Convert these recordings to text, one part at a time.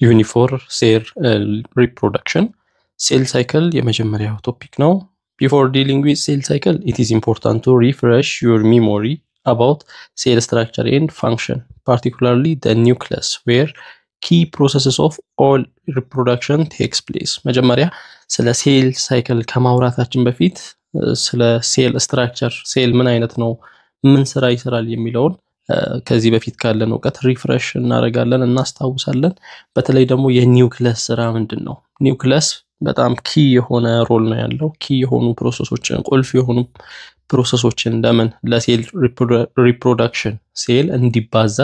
Unifor cell reproduction. Cell cycle የመጀመሪያው topic ነው. Before dealing with cell cycle, it is important to refresh your memory about cell structure and function, particularly the nucleus, where key processes of all reproduction takes place. መጀመሪያ ስለ cell cycle ከማውራታችን በፊት ስለ cell structure, cell ምን አይነት ነው፣ ምን ስራ ይሰራል የሚለውን ከዚህ በፊት ካለን ዕውቀት ሪፍሬሽ እናደርጋለን እናስታውሳለን። በተለይ ደግሞ የኒውክለስ ስራ ምንድነው? ኒውክለስ በጣም ኪ የሆነ ሮል ነው ያለው። ኪ የሆኑ ፕሮሰሶችን፣ ቁልፍ የሆኑ ፕሮሰሶችን ለምን ለሴል ሪፕሮዳክሽን ሴል እንዲባዛ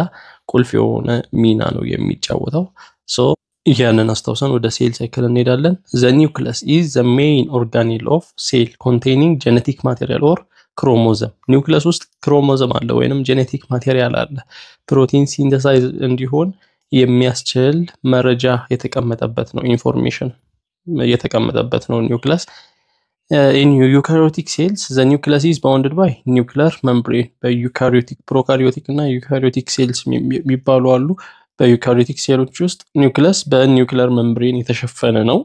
ቁልፍ የሆነ ሚና ነው የሚጫወተው። ሶ ያንን አስተውሰን ወደ ሴል ሳይክል እንሄዳለን። the nucleus is the main organelle of cell containing genetic material or ክሮሞዘም። ኒውክለስ ውስጥ ክሮሞዘም አለ ወይንም ጄኔቲክ ማቴሪያል አለ። ፕሮቲን ሲንተሳይዝ እንዲሆን የሚያስችል መረጃ የተቀመጠበት ነው፣ ኢንፎርሜሽን የተቀመጠበት ነው ኒውክለስ። in eukaryotic cells the nucleus is bounded by nuclear membrane። በዩካሪዮቲክ ፕሮካሪዮቲክ እና ዩካሪዮቲክ ሴልስ የሚባሉ አሉ። በዩካሪዮቲክ ሴሎች ውስጥ ኒውክለስ በኒውክለር ሜምብሬን የተሸፈነ ነው።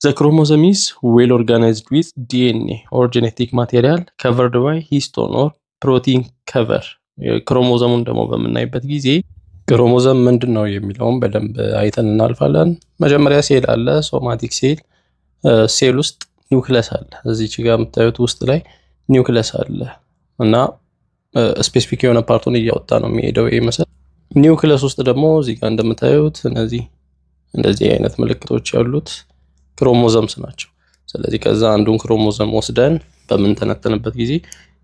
The chromosome is well organized with DNA or genetic material covered by histone or protein cover. ክሮሞዞሙን ደግሞ በመናይበት ጊዜ ክሮሞዞም ምንድነው የሚለውን በደንብ አይተን እናልፋለን። መጀመሪያ ሴል አለ፣ ሶማቲክ ሴል። ሴል ውስጥ ኒውክለስ አለ። እዚህ ጋር የምታዩት ውስጥ ላይ ኒውክለስ አለ እና ስፔሲፊክ የሆነ ፓርቱን እያወጣ ነው የሚሄደው ይመስል። ኒውክለስ ውስጥ ደግሞ እዚህ ጋር እንደምታዩት እንደዚህ አይነት ምልክቶች ያሉት ክሮሞዞምስ ናቸው። ስለዚህ ከዛ አንዱን ክሮሞዞም ወስደን በመንተነተንበት ጊዜ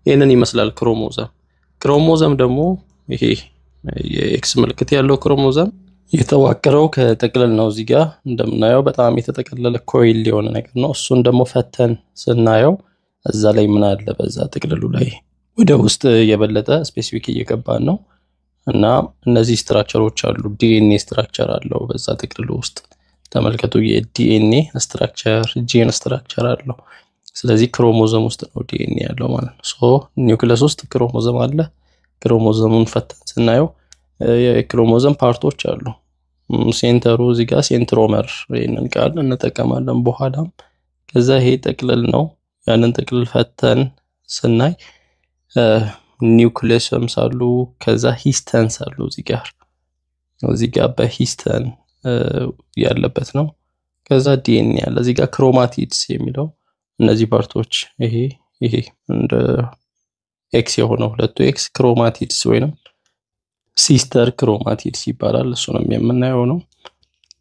ይሄንን ይመስላል ክሮሞዞም። ክሮሞዞም ደግሞ ይሄ የኤክስ ምልክት ያለው ክሮሞዞም የተዋቀረው ከጥቅልል ነው። እዚህ ጋር እንደምናየው በጣም የተጠቀለለ ኮይል የሆነ ነገር ነው። እሱን ደግሞ ፈተን ስናየው እዛ ላይ ምን አለ፣ በዛ ጥቅልሉ ላይ ወደ ውስጥ የበለጠ ስፔሲፊክ እየገባን ነው እና እነዚህ ስትራክቸሮች አሉ። ዲኤንኤ ስትራክቸር አለው በዛ ጥቅልሉ ውስጥ ተመልከቱ። የዲኤንኤ ስትራክቸር ጂን ስትራክቸር አለው። ስለዚህ ክሮሞዞም ውስጥ ነው ዲኤንኤ ያለው ማለት ነው። ሶ ኒውክለስ ውስጥ ክሮሞዞም አለ። ክሮሞዞሙን ፈተን ስናየው የክሮሞዞም ፓርቶች አሉ። ሴንተሩ እዚህ ጋር ሴንትሮመር ይሄንን ቃል እንጠቀማለን በኋላም። ከዛ ይሄ ጥቅልል ነው። ያንን ጥቅልል ፈተን ስናይ ኒውክሊየስስ አሉ። ከዛ ሂስተንስ አሉ እዚህ ጋር በሂስተን ያለበት ነው። ከዛ ዲኤንኤ ያለ እዚህ ጋር ክሮማቲድስ የሚለው እነዚህ ፓርቶች ይሄ እንደ ኤክስ የሆነው ሁለቱ ኤክስ ክሮማቲድስ ወይንም ሲስተር ክሮማቲድስ ይባላል። እሱንም የምናየው ነው።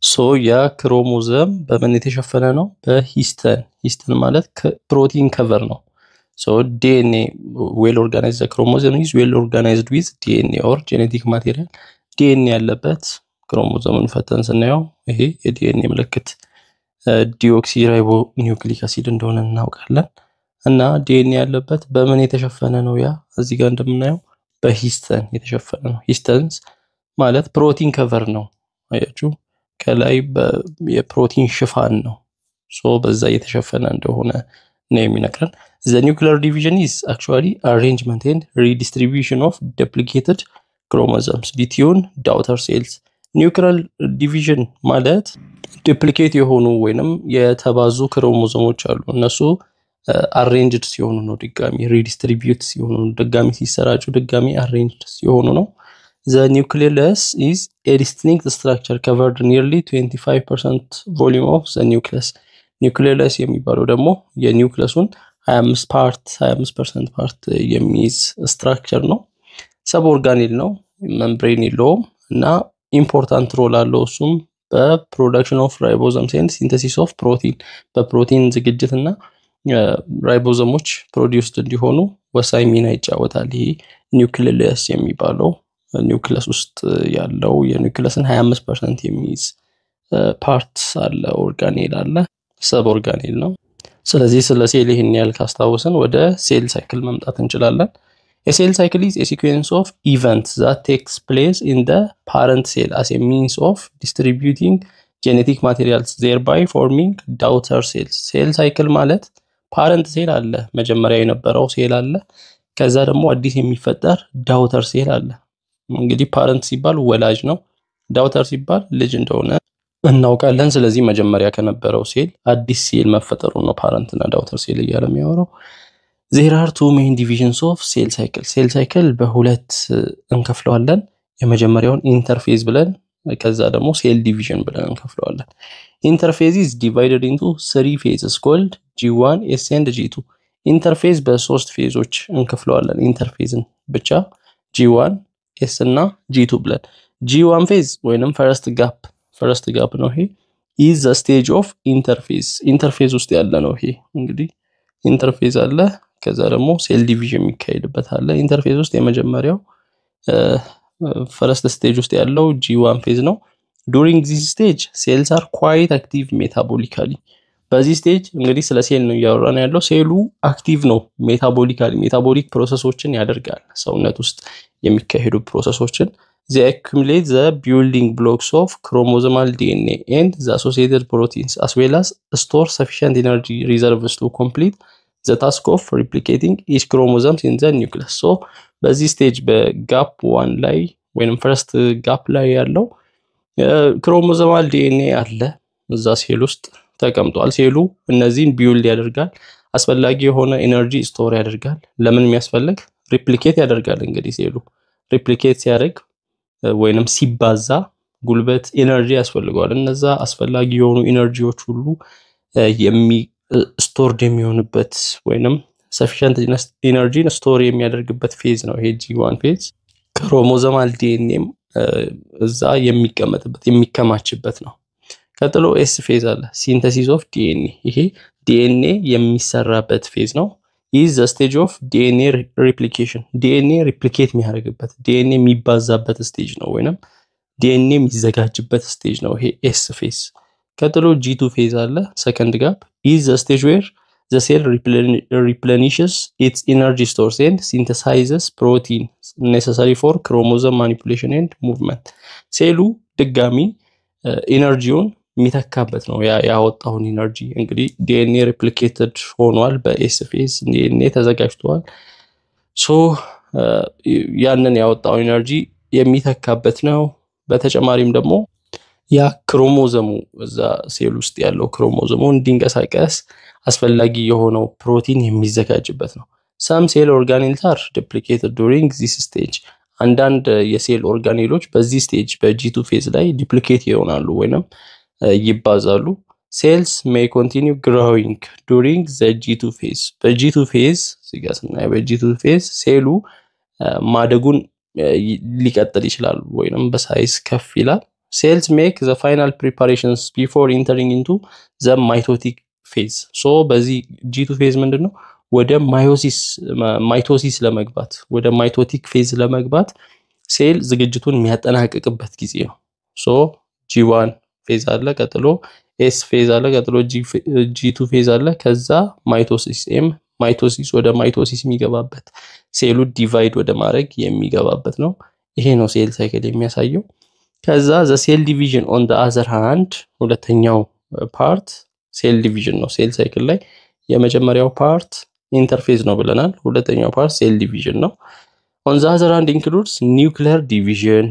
ሶ ያ ክሮሞዞም በምን የተሸፈነ ነው? በሂስተን። ሂስተን ማለት ፕሮቲን ከቨር ነው። ሶ ዲኤንኤ well organized, the chromosome is well organized with DNA or genetic material። ዲኤንኤ ያለበት ክሮሞዞምን ፈተን ስናየው ይሄ የዲኤንኤ ምልክት ዲኦክሲ ራይቦ ኒውክሊክ አሲድ እንደሆነ እናውቃለን። እና ዲኤንኤ ያለበት በምን የተሸፈነ ነው? ያ እዚህ ጋር እንደምናየው በሂስተን የተሸፈነ ነው። ሂስተንስ ማለት ፕሮቲን ከቨር ነው። አያችሁ ከላይ የፕሮቲን ሽፋን ነው። ሶ በዛ የተሸፈነ እንደሆነ ነው የሚነግረን። The nuclear division is actually arrangement and redistribution of duplicated chromosomes between daughter cells። ኒውክሊየር ዲቪዥን ማለት ዱፕሊኬት የሆኑ ወይንም የተባዙ ክሮሞዞሞች አሉ። እነሱ አሬንጅድ ሲሆኑ ነው ድጋሚ ሪዲስትሪቢዩት ሲሆኑ ድጋሚ ሲሰራጩ ድጋሚ አሬንጅድ ሲሆኑ ነው። The nucleus is a distinct structure covered nearly 25% volume of the nucleus። ኒውክሊየስ የሚባለው ደግሞ የኒውክለሱን 25% ፓርት የሚይዝ ስትራክቸር ነው። ሰብ ኦርጋኔል ነው፣ ሜምብሬን የለውም እና ኢምፖርታንት ሮል አለው። እሱም በፕሮዳክሽን ኦፍ ራይቦዞምስ ኤንድ ሲንተሲስ ኦፍ ፕሮቲን፣ በፕሮቲን ዝግጅትና ራይቦዞሞች ፕሮዲዩስድ እንዲሆኑ ወሳኝ ሚና ይጫወታል። ይሄ ኒውክሊየስ የሚባለው ኒውክለስ ውስጥ ያለው የኒውክለስን 25% የሚይዝ ፓርት አለ፣ ኦርጋኔል አለ፣ ሰብ ኦርጋኔል ነው። ስለዚህ ስለ ሴል ይሄን ያህል ካስታወስን ወደ ሴል ሳይክል መምጣት እንችላለን። A cell cycle is a sequence of events that takes place in the parent cell as a means of distributing genetic materials, thereby forming daughter cells። ሴል ሳይክል ማለት ፓረንት ሴል አለ፣ መጀመሪያ የነበረው ሴል አለ፣ ከዛ ደግሞ አዲስ የሚፈጠር ዳውተር ሴል አለ። እንግዲህ ፓረንት ሲባል ወላጅ ነው፣ ዳውተር ሲባል ልጅ እንደሆነ እናውቃለን። ስለዚህ መጀመሪያ ከነበረው ሴል አዲስ ሴል መፈጠሩ ነው ፓረንት እና ዳውተር ሴል እያለ የሚያወራው። there are two main divisions of cell cycle ሴል ሳይክል በሁለት እንከፍለዋለን። የመጀመሪያውን ኢንተርፌዝ ብለን ከዛ ደግሞ ሴል ዲቪዥን ብለን እንከፍለዋለን። ኢንተርፌዝ is divided into three phases called G1 S and G2 ኢንተርፌዝ በሶስት ፌዞች እንከፍለዋለን። ኢንተርፌዝን ብቻ G1 S እና G2 ብለን G1 ፌዝ ወይንም ፈርስት ጋፕ ነው። ይሄ is the stage of interface ኢንተርፌዝ ውስጥ ያለ ነው። ይሄ እንግዲህ ኢንተርፌዝ አለ፣ ከዛ ደግሞ ሴል ዲቪዥን የሚካሄድበት አለ። ኢንተርፌዝ ውስጥ የመጀመሪያው ፈርስት ስቴጅ ውስጥ ያለው G1 ፌዝ ነው። during this stage cells are quite active metabolically በዚህ ስቴጅ እንግዲህ ስለ ሴል ነው እያወራን ያለው። ሴሉ አክቲቭ ነው ሜታቦሊክ ፕሮሰሶችን ያደርጋል። ሰውነት ውስጥ የሚካሄዱ ፕሮሰሶችን they accumulate the building blocks of chromosomal DNA and the associated proteins as well as store sufficient energy reserves to complete the task of replicating each chromosome in the nucleus. so በዚህ ስቴጅ በጋፕ 1 ላይ ወይንም ፈርስት ጋፕ ላይ ያለው ክሮሞሶማል ዲኤንኤ አለ እዛ ሴል ውስጥ ተቀምጧል። ሴሉ እነዚህን ቢውልድ ያደርጋል፣ አስፈላጊ የሆነ ኤነርጂ ስቶር ያደርጋል። ለምን የሚያስፈልግ ሪፕሊኬት ያደርጋል። እንግዲህ ሴሉ ሪፕሊኬት ሲያደርግ ወይንም ሲባዛ ጉልበት ኤነርጂ ያስፈልገዋል። እነዛ አስፈላጊ የሆኑ ኤነርጂዎች ሁሉ ስቶርድ የሚሆንበት ወይንም sufficient energy ስቶር የሚያደርግበት ፌዝ ነው ይሄ G1 ፌዝ። ክሮሞሶማል ዲኤንኤም እዛ የሚከማችበት ነው። ቀጥሎ ኤስ ፌዝ አለ ሲንተሲስ ኦፍ ዲኤንኤ። ይሄ ዲኤንኤ የሚሰራበት ፌዝ ነው። is the stage of DNA replication DNA ሪፕሊኬት የሚያደርግበት DNA የሚባዛበት ስቴጅ ነው ወይንም DNA የሚዘጋጅበት ስቴጅ ነው ይሄ ኤስ ፌዝ። ቀጥሎ G2 ፌዝ አለ ሰከንድ ጋፕ is the stage where the cell replenishes its energy stores and synthesizes protein necessary for chromosome manipulation and movement ሴሉ ድጋሚ ኤነርጂውን የሚተካበት ነው። ያወጣውን ኤነርጂ እንግዲህ ዲኤንኤ ሪፕሊኬትድ ሆኗል በኤስ ፌዝ ዲኤንኤ ተዘጋጅቷል። ሶ ያንን ያወጣው ኤነርጂ የሚተካበት ነው። በተጨማሪም ደግሞ ያ ክሮሞዞሙ እዛ ሴል ውስጥ ያለው ክሮሞዞሙ እንዲንቀሳቀስ አስፈላጊ የሆነው ፕሮቲን የሚዘጋጅበት ነው። some cell organelles are duplicated during this stage አንዳንድ የሴል ኦርጋኔሎች በዚህ ስቴጅ በG2 ፌዝ ላይ ዱፕሊኬት ይሆናሉ ወይንም ይባዛሉ። cells may continue growing during the G2 phase በG2 ፌዝ ሲጋስና በG2 ፌዝ ሴሉ ማደጉን ሊቀጥል ይችላል ወይንም በሳይዝ ከፍ ይላል። cells make the final preparations before entering into the mitotic phase so በዚህ G2 ፌዝ ምንድነው ወደ ማይቶሲስ ለመግባት ወደ ማይቶቲክ ፌዝ ለመግባት ሴል ዝግጅቱን የሚያጠናቅቅበት ጊዜ ነው። so G1 ፌዝ አለ፣ ቀጥሎ S ፌዝ አለ፣ ቀጥሎ G2 ፌዝ አለ፣ ከዛ ማይቶሲስ ወደ ማይቶሲስ የሚገባበት ሴሉ ዲቫይድ ወደ ማድረግ የሚገባበት ነው። ይሄ ነው ሴል ሳይክል የሚያሳየው። ከዛ the cell division on the other hand ሁለተኛው ፓርት ሴል ዲቪዥን ነው። ሴል ሳይክል ላይ የመጀመሪያው ፓርት ኢንተርፌዝ ነው ብለናል። ሁለተኛው ፓርት ሴል ዲቪዥን ነው። on the other hand includes nuclear division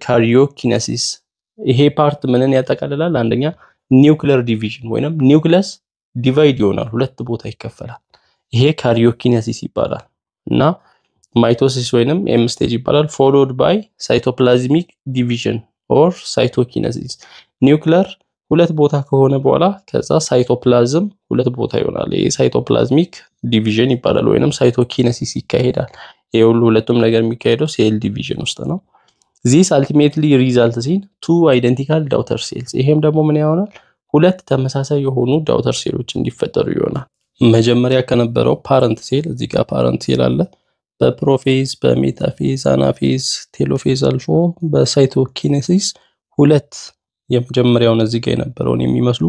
karyokinesis ይሄ ፓርት ምንን ያጠቃልላል? አንደኛ ኒውክሊየር ዲቪዥን ወይንም ኒውክሊየስ ዲቫይድ ይሆናል፣ ሁለት ቦታ ይከፈላል። ይሄ ካሪዮኪኔሲስ ይባላል እና ማይቶሲስ ወይንም ኤም ስቴጅ ይባላል። followed by cytoplasmic division or cytokinesis ኒውክሊየር ሁለት ቦታ ከሆነ በኋላ ከዛ ሳይቶፕላዝም ሁለት ቦታ ይሆናል። ይሄ ሳይቶፕላዝሚክ ዲቪዥን ይባላል ወይንም ሳይቶኪኔሲስ ይካሄዳል። ይሄ ሁለቱም ነገር የሚካሄደው ሴል ዲቪዥን ውስጥ ነው። this ultimately results in two identical daughter cells ይሄም ደግሞ ምን ይሆናል? ሁለት ተመሳሳይ የሆኑ ዳውተር ሴሎች እንዲፈጠሩ ይሆናል። መጀመሪያ ከነበረው ፓረንት ሴል እዚህ ጋር ፓረንት ሴል አለ። በፕሮፌዝ በሜታፌዝ አናፌዝ ቴሎፌዝ አልፎ በሳይቶኪኔሲስ ሁለት የመጀመሪያውን እዚህ ጋር የነበረውን የሚመስሉ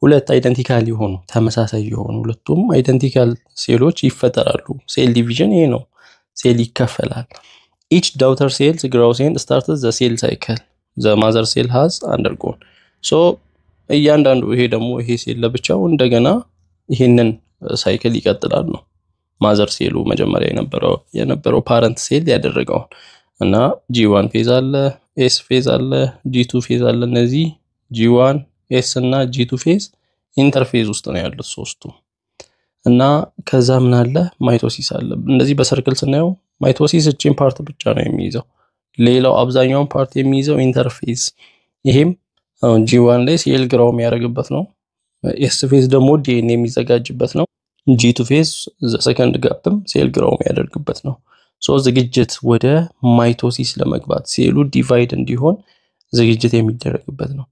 ሁለት አይደንቲካል የሆኑ ተመሳሳይ የሆኑ ሁለቱም አይደንቲካል ሴሎች ይፈጠራሉ። ሴል ዲቪዥን ይሄ ነው። ሴል ይከፈላል። each daughter cells grows and starts the cell cycle the mother cell has undergone so እያንዳንዱ ይሄ ደግሞ ይሄ ሴል ለብቻው እንደገና ይሄንን ሳይክል ይቀጥላል ነው። ማዘር ሴሉ መጀመሪያ የነበረው ፓረንት ሴል ያደረገው እና G1 ፌዝ አለ፣ S ፌዝ አለ፣ G2 ፌዝ አለ። እነዚህ G1 S እና G2 ፌዝ ኢንተርፌዝ ውስጥ ነው ያሉት ሶስቱ እና ከዛ ምን አለ ማይቶሲስ አለ እንደዚህ በሰርክል ስናየው ማይቶሲስ እቺን ፓርት ብቻ ነው የሚይዘው ሌላው አብዛኛውን ፓርት የሚይዘው ኢንተርፌዝ ይሄም አሁን G1 ላይ ሴል ግራው የሚያደርግበት ነው S ፌዝ ደግሞ DNA የሚዘጋጅበት ነው G2 ፌዝ ዘ ሰከንድ ጋፕም ሴል ግራው የሚያደርግበት ነው ሶ ዝግጅት ወደ ማይቶሲስ ለመግባት ሴሉ ዲቫይድ እንዲሆን ዝግጅት የሚደረግበት ነው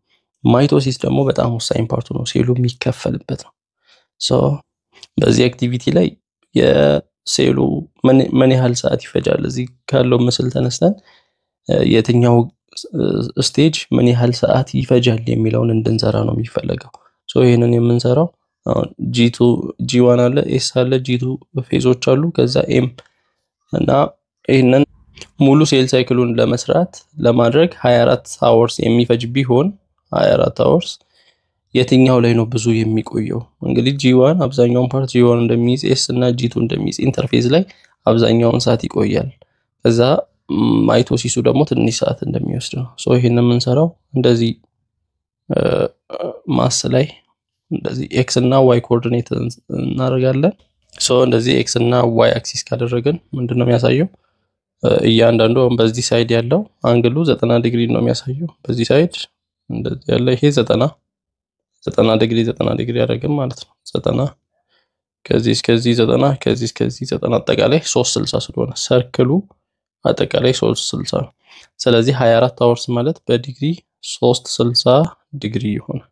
ማይቶሲስ ደግሞ በጣም ወሳኝ ፓርቱ ነው ሴሉ የሚከፈልበት ነው ሶ በዚህ አክቲቪቲ ላይ የሴሉ ምን ያህል ሰዓት ይፈጃል እዚህ ካለው ምስል ተነስተን የትኛው ስቴጅ ምን ያህል ሰዓት ይፈጃል የሚለውን እንድንሰራ ነው የሚፈልገው ሶ ይሄንን የምንሰራው G2 G1 አለ S አለ G2 ፌዞች አሉ ከዛ M እና ይሄንን ሙሉ ሴል ሳይክሉን ለመስራት ለማድረግ 24 hours የሚፈጅ ቢሆን 24 hours የትኛው ላይ ነው ብዙ የሚቆየው እንግዲህ G1 አብዛኛውን ፓርት G1 እንደሚይዝ S እና G2 እንደሚይዝ ኢንተርፌዝ ላይ አብዛኛውን ሰዓት ይቆያል ከዛ ማይቶሲሱ ደግሞ ትንሽ ሰዓት እንደሚወስድ ነው ሶ ይሄንን የምንሰራው እንደዚህ ማስ ላይ እንደዚህ x እና y ኮኦርዲኔት እናደርጋለን ሶ እንደዚህ x እና y አክሲስ ካደረግን ምንድነው የሚያሳየው እያንዳንዱ በዚህ ሳይድ ያለው አንግሉ 90 ዲግሪ ነው የሚያሳየው በዚህ ሳይድ እንደዚህ ያለ ይሄ 90 ዲግሪ ያደርጋል ማለት ነው 90 ከዚህ እስከዚህ 90 ከዚህ እስከዚህ 90 አጠቃላይ 360 ስለሆነ ሰርክሉ አጠቃላይ 360 ነው ስለዚህ 24 hours ማለት በዲግሪ 360 ዲግሪ ይሆናል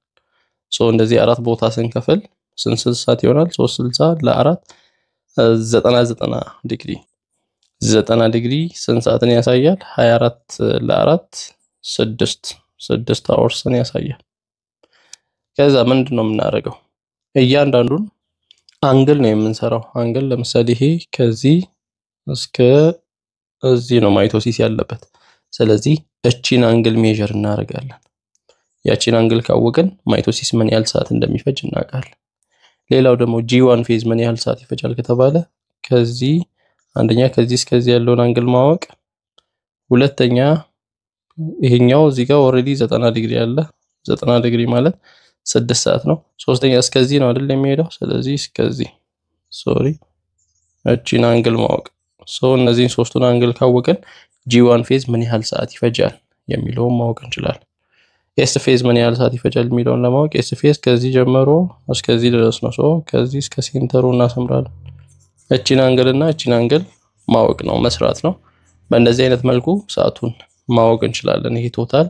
ሶ እንደዚህ አራት ቦታ ስንከፍል ስንት ሰዓት ይሆናል 360 ለ4 90 ዲግሪ 90 ዲግሪ ስንት ሰዓትን ያሳያል 24 ለ4 6 hours-ን ያሳያል ከዛ ምንድነው የምናደርገው እያንዳንዱን አንግል ነው የምንሰራው አንግል ለምሳሌ ይሄ ከዚህ እስከ እዚህ ነው ማይቶሲስ ያለበት ስለዚህ እቺን አንግል ሜዠር እናደርጋለን ያቺን አንግል ካወቅን ማይቶሲስ ምን ያህል ሰዓት እንደሚፈጅ እናውቃለን ሌላው ደግሞ G1 ፌዝ ምን ያህል ሰዓት ይፈጃል ከተባለ ከዚህ አንደኛ ከዚህ እስከዚህ ያለውን አንግል ማወቅ ሁለተኛ ይሄኛው እዚህ ጋር ኦሬዲ 90 ዲግሪ አለ 90 ዲግሪ ማለት 6 ሰዓት ነው ሶስተኛ እስከዚህ ነው አይደል የሚሄደው ስለዚህ እስከዚህ እቺን አንግል ማወቅ ሶ እነዚህን ሶስቱን አንግል ካወቅን G1 ፌዝ ምን ያህል ሰዓት ይፈጃል የሚለውን ማወቅ እንችላለን S ፌዝ ምን ያህል ሰዓት ይፈጃል የሚለውን ለማወቅ S ፌዝ ከዚህ ጀምሮ እስከዚህ ድረስ ነው ሶ ከዚህ እስከ ሴንተሩ እናሰምራለን እቺን አንግል ማወቅ ነው መስራት ነው በእንደዚህ አይነት መልኩ ሰዓቱን ማወቅ እንችላለን ይሄ ቶታል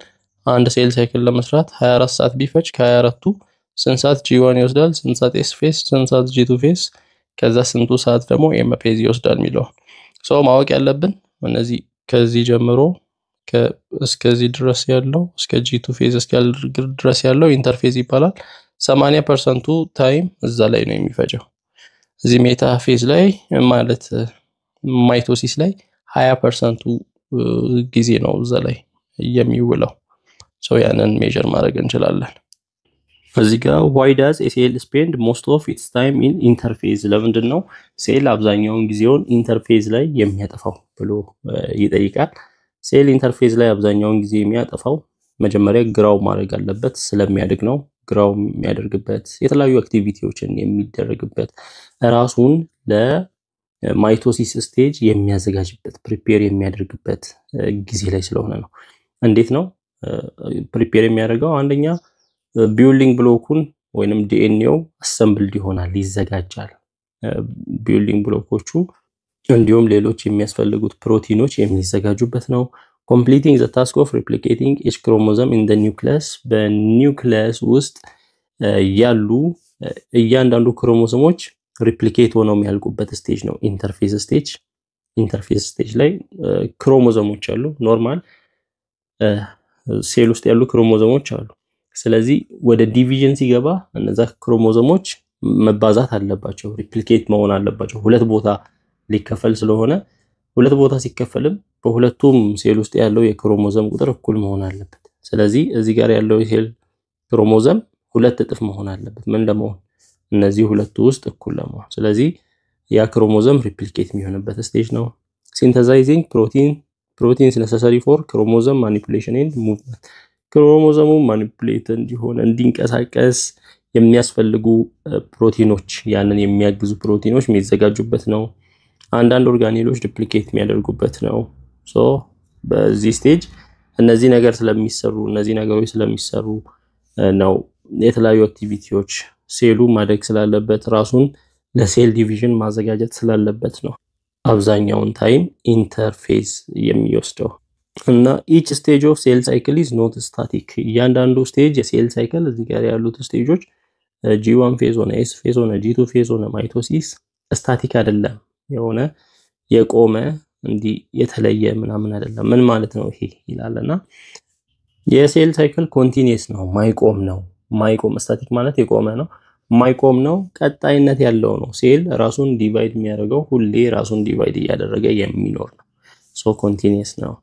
አንድ ሴል ሳይክል ለመስራት 24 ሰዓት ቢፈጅ ከ24ቱ ስንት ሰዓት G1 ይወስዳል ስንት ሰዓት S ፌዝ ስንት ሰዓት G2 ፌዝ ከዛ ስንቱ ሰዓት ደግሞ M ፌዝ ይወስዳል የሚለው ሶ ማወቅ ያለብን እነዚህ ከዚህ ጀምሮ እስከዚህ ድረስ ያለው እስከ G2 ፌዝ እስካለ ድረስ ያለው ኢንተርፌዝ ይባላል 80% ታይም እዛ ላይ ነው የሚፈጀው እዚህ ሜታ ፌዝ ላይ ማለት ማይቶሲስ ላይ 20% ጊዜ ነው እዛ ላይ የሚውለው ሶ ያንን ሜዠር ማድረግ እንችላለን እዚህ ጋር why does a cell spend most of its time in interface ለምንድነው ሴል አብዛኛውን ጊዜውን ኢንተርፌዝ ላይ የሚያጠፋው ብሎ ይጠይቃል ሴል ኢንተርፌዝ ላይ አብዛኛውን ጊዜ የሚያጠፋው መጀመሪያ ግራው ማድረግ አለበት ስለሚያድግ ነው ግራው የሚያደርግበት የተለያዩ አክቲቪቲዎችን የሚደረግበት ራሱን ለማይቶሲስ ስቴጅ የሚያዘጋጅበት ፕሪፔር የሚያደርግበት ጊዜ ላይ ስለሆነ ነው እንዴት ነው ፕሪፔር የሚያደርገው አንደኛ ቢልዲንግ ብሎኩን ወይንም ዲኤንኤው አሰምብልድ ይሆናል ይዘጋጃል ቢልዲንግ ብሎኮቹ እንዲሁም ሌሎች የሚያስፈልጉት ፕሮቲኖች የሚዘጋጁበት ነው completing the task of replicating each chromosome in the nucleus በኒውክሊየስ ውስጥ ያሉ እያንዳንዱ ክሮሞሶሞች ሪፕሊኬት ሆነው የሚያልቁበት ስቴጅ ነው ኢንተርፌዝ ስቴጅ ላይ ክሮሞሶሞች አሉ ኖርማል ሴል ውስጥ ያሉ ክሮሞሶሞች አሉ ስለዚህ ወደ ዲቪዥን ሲገባ እነዛ ክሮሞሶሞች መባዛት አለባቸው ሪፕሊኬት መሆን አለባቸው ሁለት ቦታ ሊከፈል ስለሆነ ሁለት ቦታ ሲከፈልም በሁለቱም ሴል ውስጥ ያለው የክሮሞሶም ቁጥር እኩል መሆን አለበት ስለዚህ እዚህ ጋር ያለው የሴል ክሮሞሶም ሁለት እጥፍ መሆን አለበት ምን ለመሆን እነዚህ ሁለቱ ውስጥ እኩል ለመሆን ስለዚህ ያ ክሮሞሶም ሪፕሊኬት የሚሆንበት ስቴጅ ነው synthesizing proteins necessary for chromosome manipulation and movement ክሮሞዞሙ ማኒፑሌት እንዲሆን እንዲንቀሳቀስ የሚያስፈልጉ ፕሮቲኖች ያንን የሚያግዙ ፕሮቲኖች የሚዘጋጁበት ነው። አንዳንድ ኦርጋኔሎች ዱፕሊኬት የሚያደርጉበት ነው። ሶ በዚህ ስቴጅ እነዚህ ነገሮች ስለሚሰሩ ነው የተለያዩ አክቲቪቲዎች ሴሉ ማደግ ስላለበት ራሱን ለሴል ዲቪዥን ማዘጋጀት ስላለበት ነው አብዛኛውን ታይም ኢንተርፌስ የሚወስደው። እና each stage of cell cycle is not static። እያንዳንዱ ስቴጅ የሴል ሳይክል እዚህ ጋር ያሉት ስቴጆች G1 ፌዝ ሆነ S ፌዝ ሆነ G2 ፌዝ ሆነ ማይቶሲስ ስታቲክ አይደለም። የሆነ የቆመ እንዲ የተለየ ምናምን አይደለም። ምን ማለት ነው ይሄ ይላልና የሴል ሳይክል ኮንቲኒየስ ነው፣ ማይቆም ነው። ማይቆም ስታቲክ ማለት የቆመ ነው፣ ማይቆም ነው፣ ቀጣይነት ያለው ነው። ሴል ራሱን ዲቫይድ የሚያደርገው ሁሌ ራሱን ዲቫይድ እያደረገ የሚኖር ነው። ሶ ኮንቲኒየስ ነው።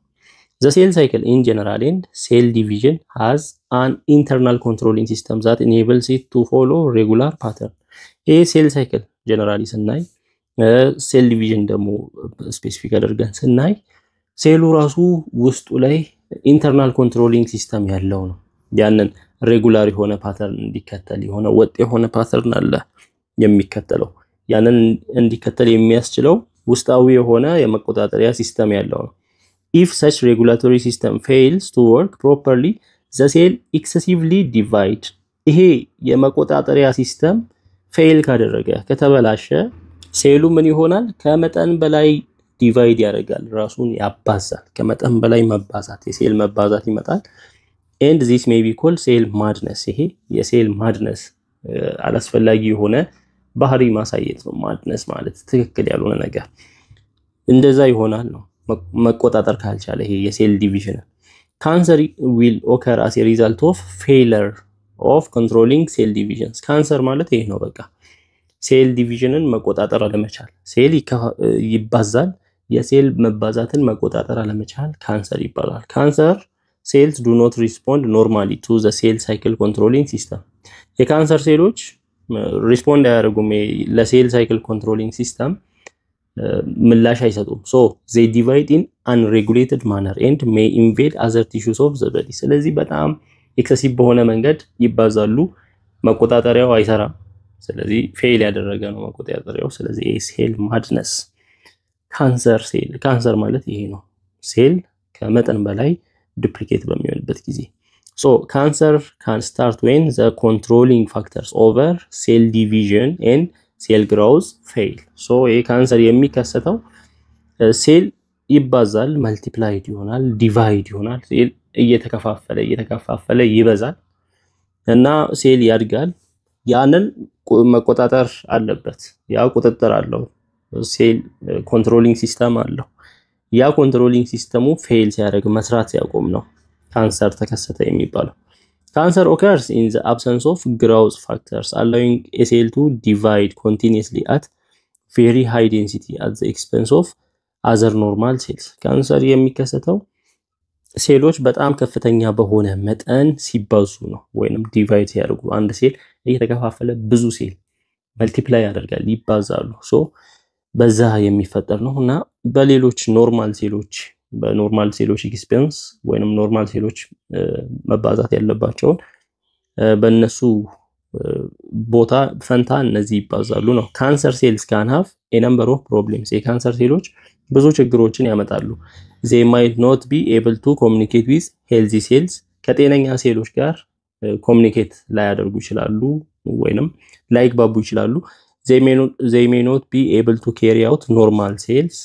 The cell cycle in general and cell division has an internal controlling system that enables it to follow regular pattern. A cell cycle generally ስናይ cell division ደግሞ ስፔሲፊክ አድርገን ስናይ ሴሉ ራሱ ውስጡ ላይ internal controlling system ያለው ነው። ያንን ሬጉላር የሆነ ፓተርን እንዲከተል የሆነ ወጥ የሆነ ፓተርን አለ የሚከተለው። ያንን እንዲከተል የሚያስችለው ውስጣዊ የሆነ የመቆጣጠሪያ ሲስተም ያለው ነው። If such regulatory system fails to work properly, the cell excessively divide. ይሄ የመቆጣጠሪያ ሲስተም ፌል ካደረገ ከተበላሸ ሴሉ ምን ይሆናል? ከመጠን በላይ ዲቫይድ ያደርጋል፣ ራሱን ያባዛል። ከመጠን በላይ መባዛት የሴል መባዛት ይመጣል። and this may be called cell madness። ይሄ የሴል ማድነስ አላስፈላጊ የሆነ ባህሪ ማሳየት ነው። ማድነስ ማለት ትክክል ያልሆነ ነገር እንደዛ ይሆናል ነው መቆጣጠር ካልቻለ ይሄ የሴል ዲቪዥን። ካንሰር will occur as a result of failure of controlling cell divisions። ካንሰር ማለት ይሄ ነው በቃ ሴል ዲቪዥንን መቆጣጠር አለመቻል። ሴል ይባዛል፣ የሴል መባዛትን መቆጣጠር አለመቻል ካንሰር ይባላል። ካንሰር cells do not respond normally to the cell cycle controlling system። የካንሰር ሴሎች ሪስፖንድ አያደርጉም ለሴል ሳይክል ኮንትሮሊንግ ሲስተም ምላሽ አይሰጡም። so they divide in unregulated manner and may invade other tissues of the body። ስለዚህ በጣም ኤክሰሲቭ በሆነ መንገድ ይባዛሉ፣ መቆጣጠሪያው አይሰራም። ስለዚህ ፌል ያደረገ ነው መቆጣጠሪያው። ስለዚህ ሴል ማድነስ ካንሰር ማለት ይሄ ነው። ሴል ከመጠን በላይ ዱፕሊኬት በሚሆንበት ጊዜ so cancer can start when the controlling factors over cell division and cell growth fail። so ይሄ ካንሰር የሚከሰተው ሴል ይባዛል፣ መልቲፕላይድ ይሆናል፣ ዲቫይድ ይሆናል፣ ሴል እየተከፋፈለ ይበዛል እና ሴል ያድጋል። ያንን መቆጣጠር አለበት። ያ ቁጥጥር አለው፣ ሴል ኮንትሮሊንግ ሲስተም አለው። ያ ኮንትሮሊንግ ሲስተሙ ፌል ሲያደርግ መስራት ሲያቆም ነው ካንሰር ተከሰተ የሚባለው። Cancer occurs in the absence of growth factors, allowing a cell to divide continuously at very high density at the expense of other normal cells. ካንሰር የሚከሰተው ሴሎች በጣም ከፍተኛ በሆነ መጠን ሲባዙ ነው ወይንም ዲቫይድ ሲያደርጉ። አንድ ሴል እየተከፋፈለ ብዙ ሴል መልቲፕላይ ያደርጋል፣ ይባዛሉ። ሶ በዛ የሚፈጠር ነውና በሌሎች በኖርማል ሴሎች ኤክስፔንስ ወይንም ኖርማል ሴሎች መባዛት ያለባቸው በእነሱ ቦታ ፈንታ እነዚህ ይባዛሉ ነው። ካንሰር ሴልስ can have a number of problems። የካንሰር ሴሎች ብዙ ችግሮችን ያመጣሉ። they might not be able to communicate with healthy cells። ከጤነኛ ሴሎች ጋር ኮሙኒኬት ላያደርጉ ይችላሉ ወይንም ላይግባቡ ይችላሉ። they may not be able to carry out normal cells።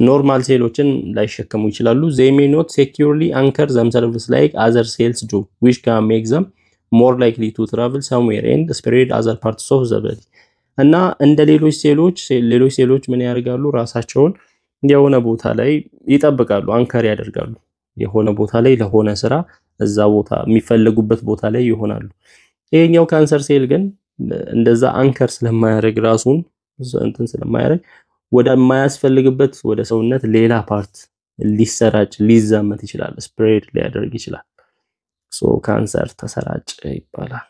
ኖርማል ሴሎችን ላይሸከሙ ይችላሉ። they may not securely anchor themselves like other cells do, which can make them more likely to travel somewhere and spread other parts of the body። እና እንደ ሌሎች ሴሎች ምን ያደርጋሉ? ራሳቸውን የሆነ ቦታ ላይ ይጠብቃሉ፣ አንከር ያደርጋሉ። የሆነ ቦታ ላይ ለሆነ ስራ እዛ ቦታ የሚፈልጉበት ቦታ ላይ ይሆናሉ። ይሄኛው ካንሰር ሴል ግን እንደዛ አንከር ስለማያደርግ ራሱን ስለማያደርግ ወደ ማያስፈልግበት ወደ ሰውነት ሌላ ፓርት ሊሰራጭ ሊዛመት ይችላል፣ ስፕሬድ ሊያደርግ ይችላል። ሶ ካንሰር ተሰራጨ ይባላል።